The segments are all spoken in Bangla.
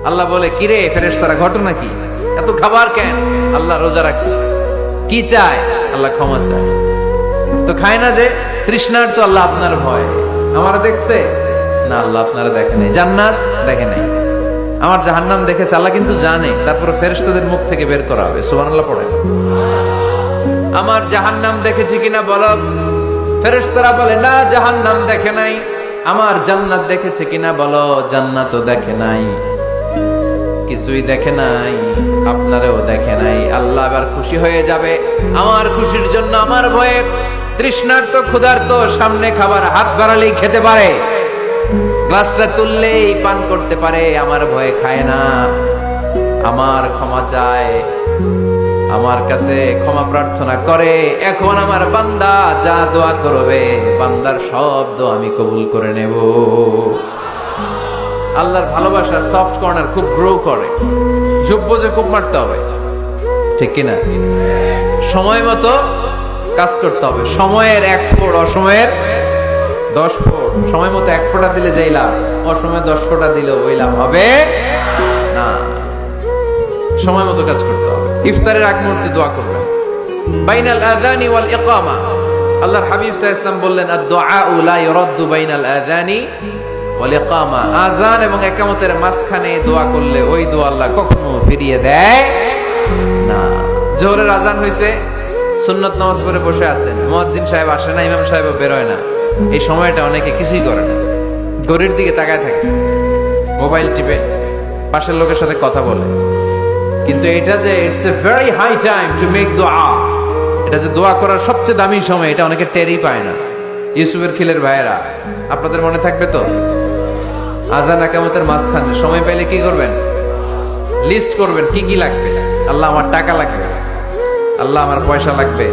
আল্লাহ বলে, কিরে ফেরেশতারা, ঘটনা কি? এত খাবার কেন? আল্লাহ রোজা রাখছে। কি চায়? আল্লাহ ক্ষমা চায়। তো খায় না যে তৃষ্ণার, তো আল্লাহ আপনার ভয়। আমার দেখছে না, আল্লাহ আপনারা দেখে নাই। জান্নাত দেখে নাই, আমার জাহান্নাম দেখেছে। আল্লাহ কিন্তু জানে, তারপরে ফেরেশতাদের মুখ থেকে বের করা হবে। সুবহানাল্লাহ পড়ে। আমার জাহান্নাম দেখেছি কিনা বলো। ফেরেশতারা বলে, না জাহান্নাম দেখে নাই। আমার জান্নাত দেখেছে কিনা বলো। জান্নাতও দেখে নাই, কিছুই দেখে নাই, আপনারেও দেখে নাই। আল্লাহ এবার খুশি হয়ে যাবে। আমার খুশির জন্য, আমার ভয়ে তৃষ্ণার্ত ক্ষুধার্ত সামনে খাবার হাত বাড়ালেই খেতে পারে, গ্লাসটা তুললেই পান করতে পারে, আমার ভয়ে খায় না। আমার ক্ষমা চায়, আমার কাছে ক্ষমা প্রার্থনা করে। এখন আমার বান্দা যা দোয়া করবে, বান্দার সব দোয়া আমি কবুল করে নেব। আল্লাহর ভালোবাসা সফট কর্নার খুব গ্রো করে, ঝোপ বোঝে খুব মারতে হবে, ঠিক কিনা? সময় মতো কাজ করতে হবে। সময়ের 1 ফোঁট, অসময়ের 10 ফোঁট। সময় মতো 1 ফোঁটা দিলে যেই লাভ, অসময়ে 10 ফোঁটা দিলেও ওই লাভ হবে না। সময় মতো কাজ করতে হবে। ইফতারের আগ মুহূর্তে দোয়া করবেন। বাইনাল আযানি ওয়াল ইকামা, আল্লাহর হাবিব সাল্লাল্লাহু আলাইহি ওয়াসাল্লাম বললেন, আদ-দুআউ লা ইউরাদ্দু বাইনাল আযানি ওয়াল ইকামা। আযান এবং ইকামতের মাঝখানে দোয়া করলে ওই দোয়া আল্লাহ কখনো ফিরিয়ে দেয় না। জোহরের আযান হইছে, সুন্নত নামাজ পড়ে বসে আছেন, মুয়াজ্জিন সাহেব আসে না, ইমাম সাহেবও বেরোয় না। এই সময়টা অনেকে কিছুই করে না, ঘড়ির দিকে তাকায় থাকে, মোবাইল টিপে, পাশের লোকের সাথে কথা বলে। কিন্তু এটা যে it's a very high time to make দোয়া, এটা যে দোয়া করার সবচেয়ে দামি সময়, এটা অনেকে টেরই পায় না। ইউসুফের খিলের ভাইয়েরা, আপনাদের মনে থাকবে তো, আযান ইকামতের মাঝখানে সময় পাইলে কি করবেন? লিস্ট করবেন কি কি লাগবে। আল্লাহ আমার টাকা লাগবে, আল্লাহ আমার পয়সা লাগবে,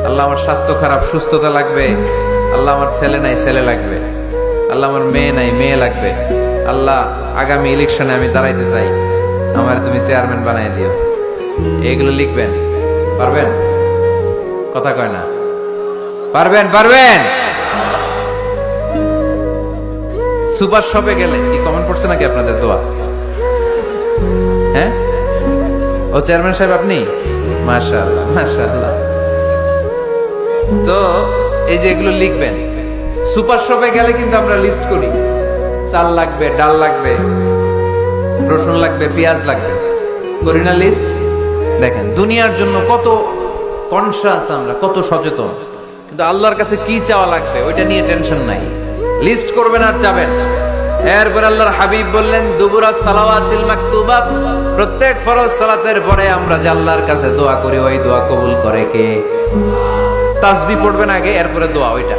আল্লাহ আমার স্বাস্থ্য খারাপ সুস্থতা লাগবে, আল্লাহ আমার ছেলে নাই ছেলে লাগবে, আল্লাহ আমার মেয়ে নাই মেয়ে লাগবে, আল্লাহ আগামী ইলেকশনে আমি দাঁড়াইতে চাই, আমার তুমি চেয়ারম্যান বানাই দিও। এগুলো লিখবেন। পারবেন? কথা কয় না। পারবেন? পারবেন? সুপার শপে গেলে কি কমেন্ট পড়ছে নাকি আপনাদের দোয়া? হ্যাঁ, ও চেয়ারম্যান সাহেব আপনি? মাশাআল্লাহ মাশাআল্লাহ। তো এই যে এগুলো লিখবেন। সুপার শপে গেলে কিন্তু আমরা লিস্ট করি, চাল লাগবে, ডাল লাগবে, রসুন লাগবে, পেঁয়াজ লাগবে, করি না লিস্ট? দেখেন দুনিয়ার জন্য কত কনসাস আমরা, কত সচেতন, কিন্তু আল্লাহর কাছে কি চাওয়া লাগবে ওইটা নিয়ে টেনশন নাই। লিস্ট করবেন আর যাবেন। এরপর আল্লাহর হাবিব বললেন, দুবুরা সালাওয়াতিল মাকতুবা, প্রত্যেক ফরজ সালাতের পরে আমরা যে আল্লাহর কাছে দোয়া করি, ওই দোয়া কবুল করে কে? তাসবিহ পড়বেন আগে, এরপরে দোয়া। ওইটা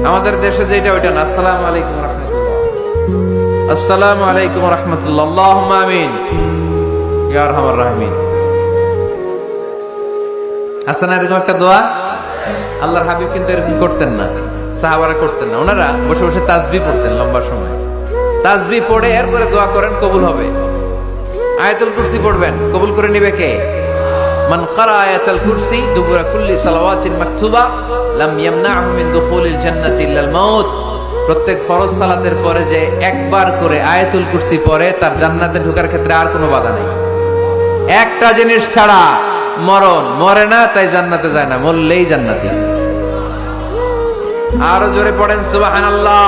আমাদের দেশে যেটা, ওইটা না। আসসালামু আলাইকুম রাহমাতুল্লাহ, আসসালামু আলাইকুম রাহমাতুল্লাহ, আল্লাহুম্মা আমিন ইয়া আরহামার রাহিমিন। আছে না এরকম একটা দোয়া? আল্লাহর হাবিব কিন্তু এরকম করতেন না, সাহাবারা করতেন না। ওনারা বসে বসে তাসবিহ পড়তেন লম্বা সময়। তাসবিহ পড়ে এরপরে দোয়া করেন, কবুল হবে। আয়াতুল কুরসি পড়বেন, কবুল করে নিবে কে? মান ক্বারা আয়াতুল কুরসি দুবুরা কুল্লি সালাওয়াতিন মাকতুবা লাম ইয়ামনাহু মিন দুখুলিল জান্নাতি ইল্লাল মাউত। প্রত্যেক ফরজ সালাতের পরে যে একবার করে আয়াতুল কুরসি পড়ে, তার জান্নাতে ঢোকার ক্ষেত্রে আর কোনো বাধা নেই। একটা জিনিস ছাড়া, মরণ। মরে না তাই জান্নাতে যায় না, মরলেই জান্নাতি। আরো জোরে পড়েন সুবহানাল্লাহ।